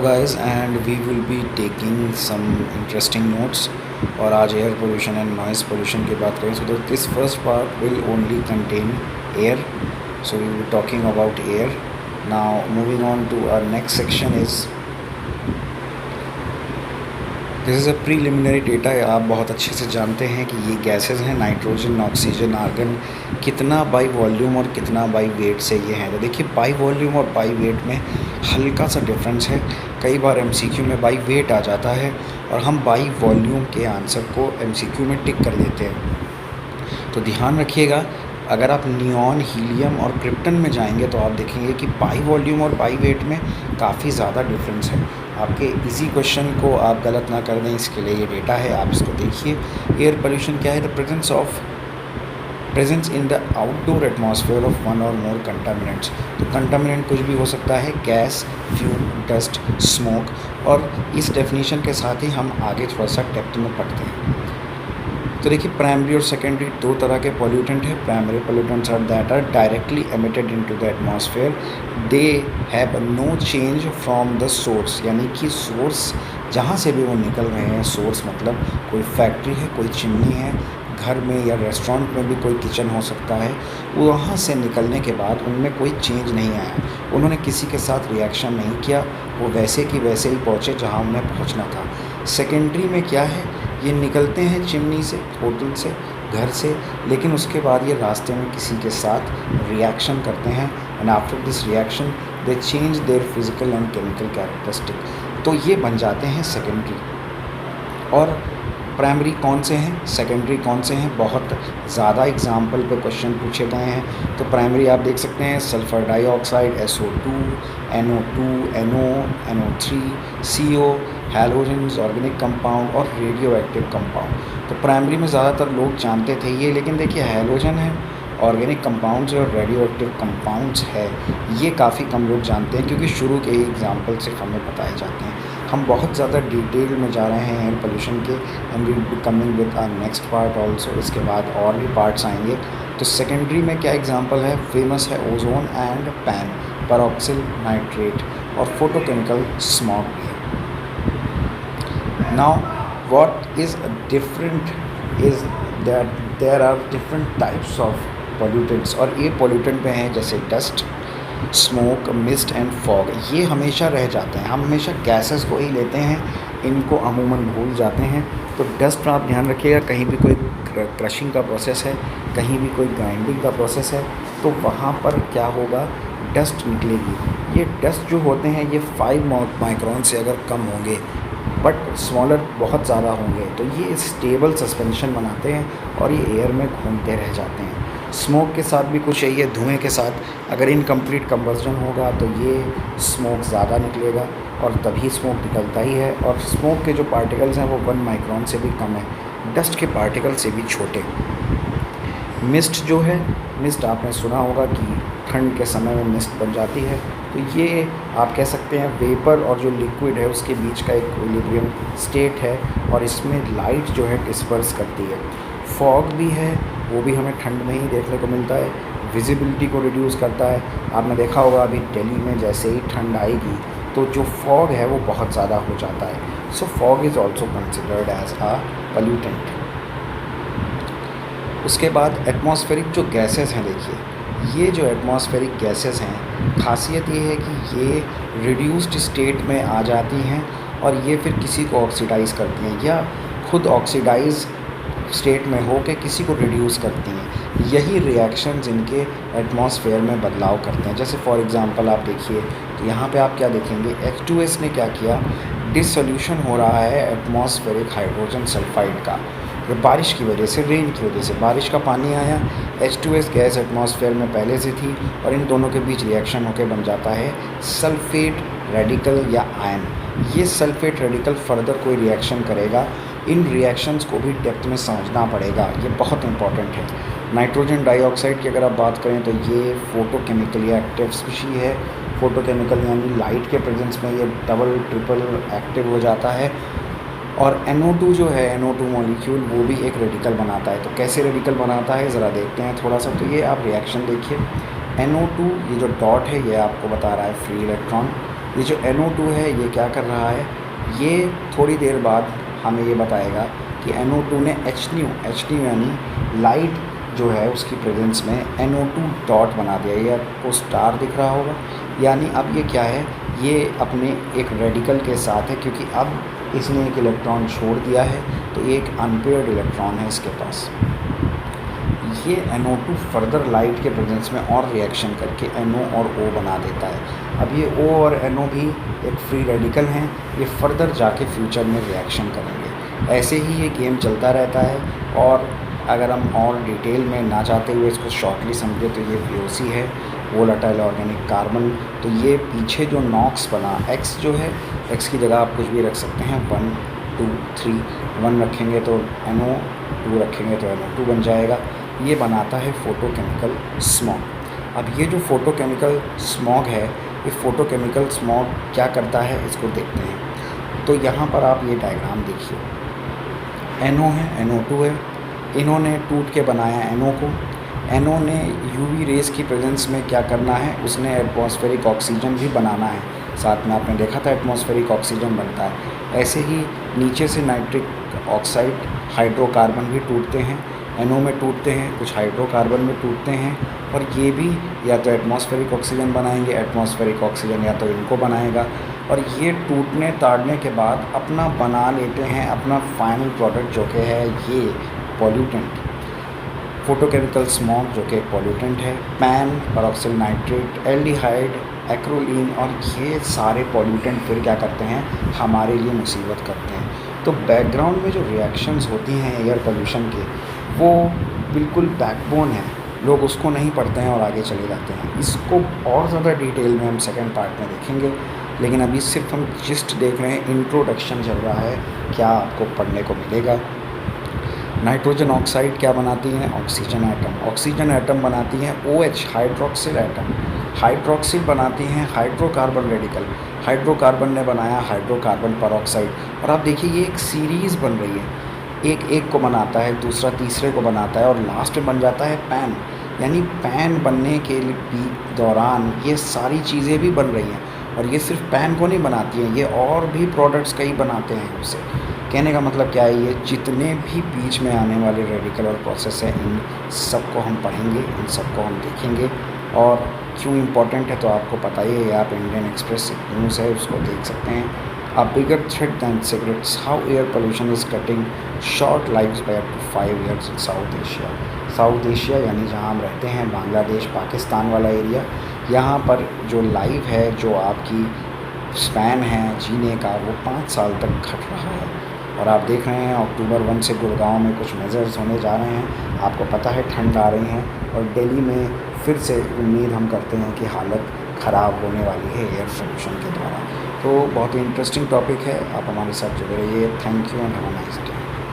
guys, and we will be taking some interesting notes. और आज air pollution and noise pollution की बात करें तो this first part will only contain air. So we will be talking about air. Now moving on to our next section is this is a preliminary data. आप बहुत अच्छे से जानते हैं कि ये गैसेस हैं नाइट्रोजन, ऑक्सीजन, आर्गन. कितना बाई वॉल्यूम और कितना बाई वेट से ये हैं. तो देखिए बाई वॉल्यूम और बाई वेट में हल्का सा डिफरेंस है. कई बार एमसीक्यू में बाई वेट आ जाता है और हम बाई वॉल्यूम के आंसर को एमसीक्यू में टिक कर देते हैं. तो ध्यान रखिएगा, अगर आप नियॉन, हीलियम और क्रिप्टन में जाएंगे तो आप देखेंगे कि बाई वॉल्यूम और बाई वेट में काफ़ी ज़्यादा डिफरेंस है. आपके इजी क्वेश्चन को आप गलत ना कर दें, इसके लिए ये डेटा है, आप इसको देखिए. एयर पोल्यूशन क्या है? The presence in the outdoor atmosphere of one और मोर कंटामिनेंट्स. तो कंटामिनेंट कुछ भी हो सकता है, गैस, फ्यूम, डस्ट, स्मोक. और इस डेफिनेशन के साथ ही हम आगे थोड़ा सा डेप्थ में पढ़ते हैं. तो देखिए प्राइमरी और सेकेंडरी दो तरह के पॉल्यूटेंट हैं. Primary pollutants are that are directly emitted into the atmosphere. They have no change from the source, यानी कि सोर्स जहाँ से भी वो निकल रहे हैं, सोर्स मतलब कोई फैक्ट्री है, कोई चिमनी है, घर में या रेस्टोरेंट में भी कोई किचन हो सकता है, वहाँ से निकलने के बाद उनमें कोई चेंज नहीं आया. उन्होंने किसी के साथ रिएक्शन नहीं किया, वो वैसे की वैसे ही पहुँचे जहाँ उन्हें पहुँचना था. सेकेंडरी में क्या है? ये निकलते हैं चिमनी से, होटल से, घर से, लेकिन उसके बाद ये रास्ते में किसी के साथ रिएक्शन करते हैं. And after this reaction they change their physical and chemical characteristic. तो ये बन जाते हैं सेकेंडरी. और प्राइमरी कौन से हैं, सेकेंडरी कौन से हैं? बहुत ज़्यादा एग्जाम्पल पे क्वेश्चन पूछे गए हैं. तो प्राइमरी आप देख सकते हैं sulphur dioxide, SO2, NO2, NO, NO3, CO, halogens, organic compound और रेडियो एक्टिव कंपाउंड. तो प्राइमरी में ज़्यादातर लोग जानते थे ये, लेकिन देखिए हैलोजन है, ऑर्गेनिक कंपाउंड्स और रेडियो एक्टिव कंपाउंड्स है, ये काफ़ी कम लोग जानते हैं क्योंकि शुरू के ही एग्जाम्पल सिर्फ हमें बताए जाते हैं. हम बहुत ज़्यादा डिटेल में जा रहे हैं एयर पोल्यूशन के, and we will be coming with our next part also. इसके बाद और भी पार्ट्स आएंगे. तो सेकेंडरी में क्या एग्जांपल है? फेमस है ozone and PAN, peroxyl nitrate और फोटोकेमिकल स्मॉग भी है. Now what is different is that there are different types of pollutants. और ये पोल्यूटेंट में हैं जैसे dust, smoke, mist and fog. ये हमेशा रह जाते हैं, हम हमेशा गैसेस को ही लेते हैं, इनको अमूमन भूल जाते हैं. तो डस्ट पर आप ध्यान रखिएगा, कहीं भी कोई क्रशिंग का प्रोसेस है, कहीं भी कोई ग्राइंडिंग का प्रोसेस है, तो वहाँ पर क्या होगा? डस्ट निकलेगी. ये डस्ट जो होते हैं ये 5 माइक्रोन से अगर कम होंगे, बट स्मॉलर बहुत ज़्यादा होंगे, तो ये स्टेबल सस्पेंशन बनाते हैं और ये एयर में घूमते रह जाते हैं. स्मोक के साथ भी कुछ यही है, धुएँ के साथ अगर इनकम्प्लीट कंबस्जन होगा तो ये स्मोक ज़्यादा निकलेगा और तभी स्मोक निकलता ही है. और स्मोक के जो पार्टिकल्स हैं वो 1 माइक्रोन से भी कम है, डस्ट के पार्टिकल से भी छोटे. मिस्ट जो है, मिस्ट आपने सुना होगा कि ठंड के समय में मिस्ट बन जाती है. तो ये आप कह सकते हैं वेपर और जो लिक्विड है उसके बीच का एक इक्विलिब्रियम स्टेट है और इसमें लाइट जो है डिस्पर्स करती है. फॉग भी है, वो भी हमें ठंड में ही देखने को मिलता है, विजिबिलिटी को रिड्यूस करता है. आपने देखा होगा अभी दिल्ली में जैसे ही ठंड आएगी तो जो फॉग है वो बहुत ज़्यादा हो जाता है. So fog is also considered as a pollutant. उसके बाद एटमॉस्फेरिक जो गैसेस हैं, देखिए ये जो एटमॉस्फेरिक गैसेस हैं, खासियत ये है कि ये रिड्यूस्ड स्टेट में आ जाती हैं और ये फिर किसी को ऑक्सीडाइज़ करती हैं या खुद ऑक्सीडाइज स्टेट में हो के किसी को रिड्यूस करती हैं. यही रिएक्शंस इनके एटमॉस्फेयर में बदलाव करते हैं. जैसे फॉर एग्जांपल आप देखिए, तो यहाँ पे आप क्या देखेंगे? H2S ने क्या किया? डिसोल्यूशन हो रहा है एटमॉस्फेरिक हाइड्रोजन सल्फाइड का. ये बारिश की वजह से, रेन की वजह से बारिश का पानी आया, H2S गैस एटमॉस्फेयर में पहले से थी और इन दोनों के बीच रिएक्शन होकर बन जाता है सल्फेट रेडिकल या आयन. ये सल्फेट रेडिकल फर्दर कोई रिएक्शन करेगा, इन रिएक्शंस को भी डेप्थ में समझना पड़ेगा, ये बहुत इंपॉर्टेंट है. नाइट्रोजन डाइऑक्साइड की अगर आप बात करें तो ये फोटोकेमिकली एक्टिव स्पीशी है. फोटोकेमिकल यानी लाइट के प्रेजेंस में ये डबल ट्रिपल एक्टिव हो जाता है. और NO2 जो है, NO2 मॉलिक्यूल, वो भी एक रेडिकल बनाता है. तो कैसे रेडिकल बनाता है ज़रा देखते हैं थोड़ा सा. तो ये आप रिएक्शन देखिए, NO2 ये जो डॉट है ये आपको बता रहा है फ्री इलेक्ट्रॉन, ये जो NO2 है ये क्या कर रहा है, ये थोड़ी देर बाद हमें ये बताएगा कि NO2 ने H यानी लाइट जो है उसकी प्रेजेंस में NO2 डॉट बना दिया। ये आपको स्टार दिख रहा होगा, यानी अब ये क्या है, ये अपने एक रेडिकल के साथ है, क्योंकि अब इसने एक इलेक्ट्रॉन छोड़ दिया है, तो ये एक अनपेयर्ड इलेक्ट्रॉन है इसके पास। ये NO2 फर्दर लाइट के प्रेजेंस में और रिएक्शन करके NO और O बना देता है। अब ये O और NO भी एक फ्री रेडिकल हैं, ये फर्दर जाके फ्यूचर में रिएक्शन करेंगे। ऐसे ही ये गेम चलता रहता है। और अगर हम और डिटेल में ना जाते हुए इसको शॉर्टली समझे तो ये VOC है, वोलेटाइल ऑर्गेनिक कार्बन। तो ये पीछे जो नॉक्स बना, X जो है, X की जगह आप कुछ भी रख सकते हैं, 1 2 3, 1 रखेंगे तो NO, 2 रखेंगे तो NO2 बन जाएगा। ये बनाता है फोटोकेमिकल स्मॉग। अब ये जो फोटोकेमिकल स्मॉग है, ये फोटोकेमिकल स्मॉग क्या करता है इसको देखते हैं। तो यहाँ पर आप ये डायग्राम देखिए, NO है, NO2 है, इन्होंने टूट के बनाया NO को। NO ने UV रेज़ की प्रेजेंस में क्या करना है, उसने एटमॉस्फेरिक ऑक्सीजन भी बनाना है। साथ में आपने देखा था एटमॉस्फेरिक ऑक्सीजन बनता है। ऐसे ही नीचे से नाइट्रिक ऑक्साइड, हाइड्रोकार्बन भी टूटते हैं, NO में टूटते हैं, कुछ हाइड्रोकार्बन में टूटते हैं, और ये भी या तो एटमॉस्फेरिक ऑक्सीजन बनाएंगे, एटमॉस्फेरिक ऑक्सीजन या तो इनको बनाएगा। और ये टूटने ताड़ने के बाद अपना बना लेते हैं अपना फाइनल प्रोडक्ट, जो कि है ये पॉल्यूटेंट, फोटोकेमिकल स्मॉग, जो कि पॉल्यूटेंट है। पैन, पेरोक्सिल नाइट्रेट, एल्डिहाइड, एक्रोलीन, और ये सारे पॉल्यूटेंट फिर क्या करते हैं, हमारे लिए मुसीबत करते हैं। तो बैकग्राउंड में जो रिएक्शंस होती हैं एयर पोल्यूशन के, वो बिल्कुल बैकबोन है, लोग उसको नहीं पढ़ते हैं और आगे चले जाते हैं। इसको और ज़्यादा डिटेल में हम सेकंड पार्ट में देखेंगे, लेकिन अभी सिर्फ हम जस्ट देख रहे हैं, इंट्रोडक्शन चल रहा है, क्या आपको पढ़ने को मिलेगा। नाइट्रोजन ऑक्साइड क्या बनाती हैं, ऑक्सीजन एटम। ऑक्सीजन एटम बनाती हैं OH, हाइड्रोक्सिल एटम। हाइड्रोक्सिल बनाती हैं हाइड्रोकार्बन रेडिकल। हाइड्रोकार्बन ने बनाया हाइड्रोकार्बन पेरोक्साइड। और आप देखिए ये एक सीरीज़ बन रही है, एक को बनाता है, दूसरा तीसरे को बनाता है, और लास्ट में बन जाता है पैन। यानी पैन बनने के दौरान ये सारी चीज़ें भी बन रही हैं, और ये सिर्फ पैन को नहीं बनाती हैं, ये और भी प्रोडक्ट्स कई बनाते हैं उससे। कहने का मतलब क्या है, ये जितने भी बीच में आने वाले रेडिकल और प्रोसेस हैं, इन सबको हम पढ़ेंगे, इन सबको हम देखेंगे। और क्यों इम्पोर्टेंट है तो आपको पता ही है, आप इंडियन एक्सप्रेस न्यूज़ है उसको देख सकते हैं। A bigger threat than cigarettes, how air pollution is cutting short lives by up to 5 years in South Asia. South Asia यानी जहाँ हम रहते हैं, बांग्लादेश, पाकिस्तान वाला एरिया, यहाँ पर जो लाइफ है, जो आपकी स्पैन है जीने का, वो 5 साल तक घट रहा है। और आप देख रहे हैं अक्टूबर 1 से गुड़गांव में कुछ मेजर्स होने जा रहे हैं। आपको पता है ठंड आ रही है, और दिल्ली में फिर से उम्मीद हम करते हैं कि हालत ख़राब होने वाली है एयर पोल्यूशन के द्वारा। तो बहुत ही इंटरेस्टिंग टॉपिक है, आप हमारे साथ जुड़े रहिए। Thank you and have a nice day.